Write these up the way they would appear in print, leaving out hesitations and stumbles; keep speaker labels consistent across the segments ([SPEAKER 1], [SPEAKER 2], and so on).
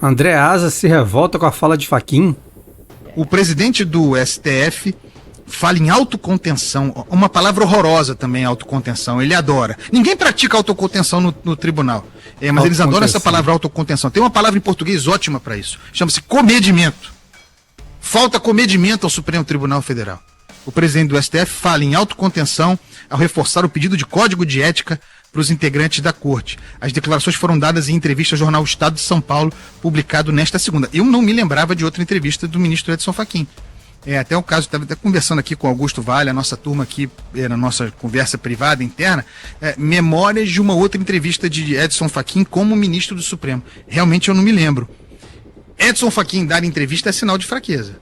[SPEAKER 1] André Asa se revolta com a fala de Fachin.
[SPEAKER 2] O presidente do STF fala em autocontenção, uma palavra horrorosa também, autocontenção, ele adora. Ninguém pratica autocontenção no tribunal, mas eles adoram essa palavra autocontenção. Tem uma palavra em português ótima para isso, chama-se comedimento. Falta comedimento ao Supremo Tribunal Federal. O presidente do STF fala em autocontenção ao reforçar o pedido de código de ética para os integrantes da corte. As declarações foram dadas em entrevista ao jornal Estado de São Paulo, publicado nesta segunda. Eu não me lembrava de outra entrevista do ministro Edson Fachin. Até o caso, estava até conversando aqui com Augusto Vale, a nossa turma aqui, na nossa conversa privada interna, memórias de uma outra entrevista de Edson Fachin como ministro do Supremo. Realmente eu não me lembro. Edson Fachin dar entrevista é sinal de fraqueza,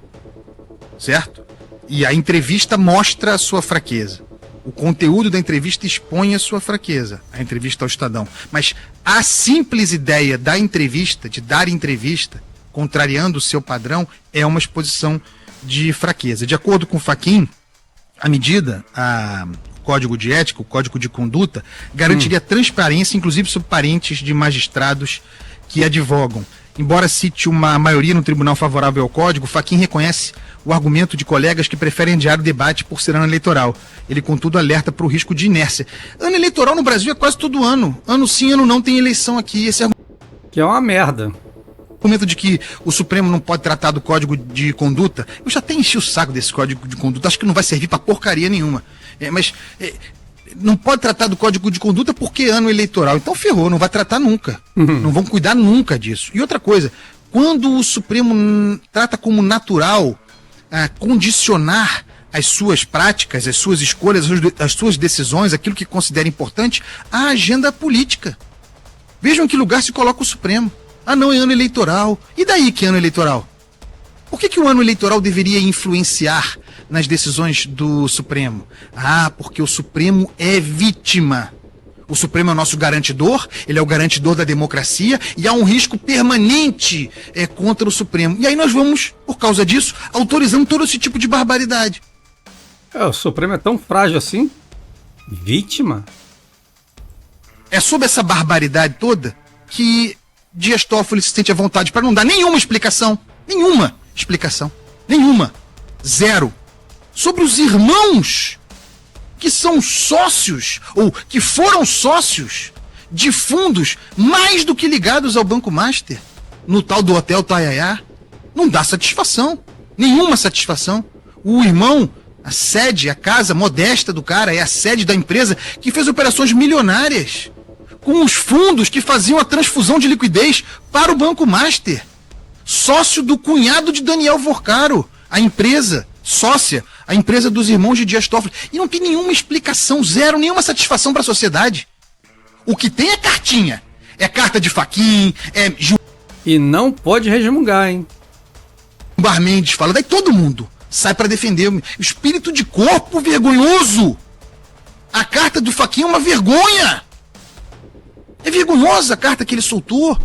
[SPEAKER 2] certo? E a entrevista mostra a sua fraqueza. O conteúdo da entrevista expõe a sua fraqueza, a entrevista ao Estadão. Mas a simples ideia da entrevista, de dar entrevista, contrariando o seu padrão, é uma exposição de fraqueza. De acordo com Fachin, a medida, o código de ética, o código de conduta, garantiria transparência, inclusive sobre parentes de magistrados que advogam. Embora cite uma maioria no tribunal favorável ao código, Fachin reconhece o argumento de colegas que preferem adiar o debate por ser ano eleitoral. Ele, contudo, alerta para o risco de inércia. Ano eleitoral no Brasil é quase todo ano. Ano sim, ano não, tem eleição aqui. Esse
[SPEAKER 1] que é uma merda.
[SPEAKER 2] O argumento de que o Supremo não pode tratar do código de conduta, eu já até enchi o saco desse código de conduta, acho que não vai servir para porcaria nenhuma. Não pode tratar do código de conduta porque é ano eleitoral. Então ferrou, não vai tratar nunca. Não vão cuidar nunca disso. E outra coisa, quando o Supremo trata como natural condicionar as suas práticas, as suas escolhas, as suas decisões, aquilo que considera importante, à agenda política. Vejam em que lugar se coloca o Supremo. Ah, não, é ano eleitoral. E daí que é ano eleitoral? Por que o ano eleitoral deveria influenciar nas decisões do Supremo? Porque o Supremo é vítima. O Supremo é o nosso garantidor, ele é o garantidor da democracia e há um risco permanente contra o Supremo. E aí nós vamos, por causa disso, autorizando todo esse tipo de barbaridade.
[SPEAKER 1] O Supremo é tão frágil assim? Vítima?
[SPEAKER 2] É sobre essa barbaridade toda que Dias Toffoli se sente à vontade para não dar nenhuma explicação. Nenhuma explicação. Nenhuma. Zero. Sobre os irmãos que são sócios, ou que foram sócios de fundos mais do que ligados ao Banco Master, no tal do Hotel Taiaiá, não dá satisfação. Nenhuma satisfação. O irmão, a sede, a casa modesta do cara, é a sede da empresa que fez operações milionárias com os fundos que faziam a transfusão de liquidez para o Banco Master. Sócio do cunhado de Daniel Vorcaro, a empresa sócia, a empresa dos irmãos de Dias Toffoli. E não tem nenhuma explicação, zero, nenhuma satisfação para a sociedade. O que tem é cartinha. É carta de Fachin,
[SPEAKER 1] E não pode resmungar, hein?
[SPEAKER 2] Gilmar Mendes fala, daí todo mundo sai para defender o espírito de corpo vergonhoso. A carta do Fachin é uma vergonha. É vergonhosa a carta que ele soltou.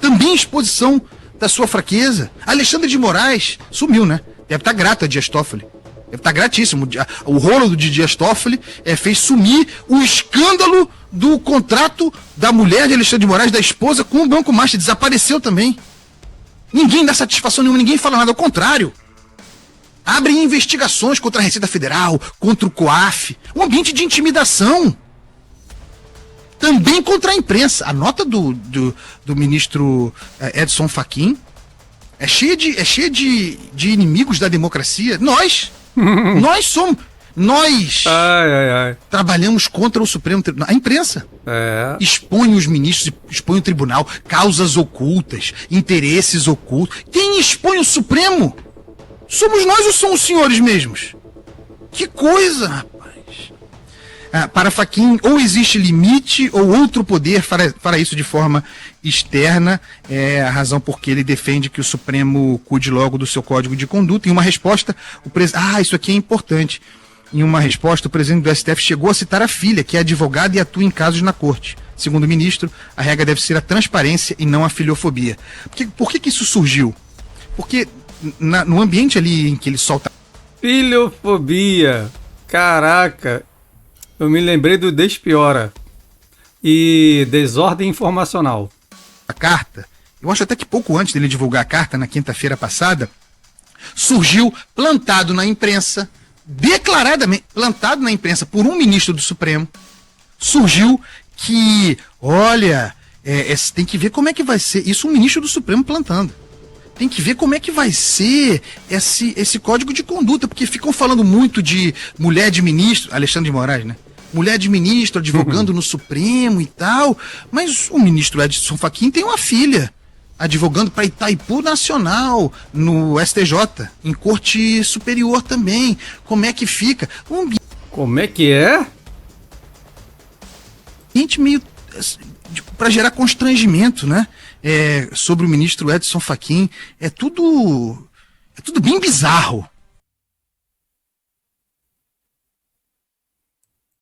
[SPEAKER 2] Também exposição da sua fraqueza. Alexandre de Moraes sumiu, né? Deve estar grato a Dias Toffoli. Deve estar gratíssimo. O rolo de Dias Toffoli fez sumir o escândalo do contrato da mulher de Alexandre de Moraes, da esposa, com o Banco Master. Desapareceu também. Ninguém dá satisfação nenhuma, ninguém fala nada. Ao contrário. Abrem investigações contra a Receita Federal, contra o COAF. Um ambiente de intimidação. Também contra a imprensa. A nota do ministro Edson Fachin é cheia de inimigos da democracia. Nós somos. Nós trabalhamos contra o Supremo Tribunal. A imprensa expõe os ministros, expõe o tribunal, causas ocultas, interesses ocultos. Quem expõe o Supremo? Somos nós ou são os senhores mesmos? Que coisa, rapaz. Para Fachin, ou existe limite ou outro poder fará isso de forma externa. É a razão por que ele defende que o Supremo cuide logo do seu código de conduta. Em uma resposta, isso aqui é importante. Em uma resposta, o presidente do STF chegou a citar a filha, que é advogada e atua em casos na corte. Segundo o ministro, a regra deve ser a transparência e não a filhofobia. Por que isso surgiu? Porque no ambiente ali em que ele solta...
[SPEAKER 1] Filhofobia. Caraca. Eu me lembrei do Despiora e desordem informacional.
[SPEAKER 2] A carta, eu acho até que pouco antes dele divulgar a carta, na quinta-feira passada, surgiu plantado na imprensa, declaradamente plantado na imprensa por um ministro do Supremo, surgiu que, olha, tem que ver como é que vai ser, isso um ministro do Supremo plantando, tem que ver como é que vai ser esse código de conduta, porque ficam falando muito de mulher de ministro, Alexandre de Moraes, né? Mulher de ministro advogando no Supremo e tal, mas o ministro Edson Fachin tem uma filha advogando para Itaipu Nacional, no STJ, em Corte Superior também. Como é que fica?
[SPEAKER 1] Como é que é?
[SPEAKER 2] Gente meio para gerar constrangimento, né? Sobre o ministro Edson Fachin. É tudo bem bizarro.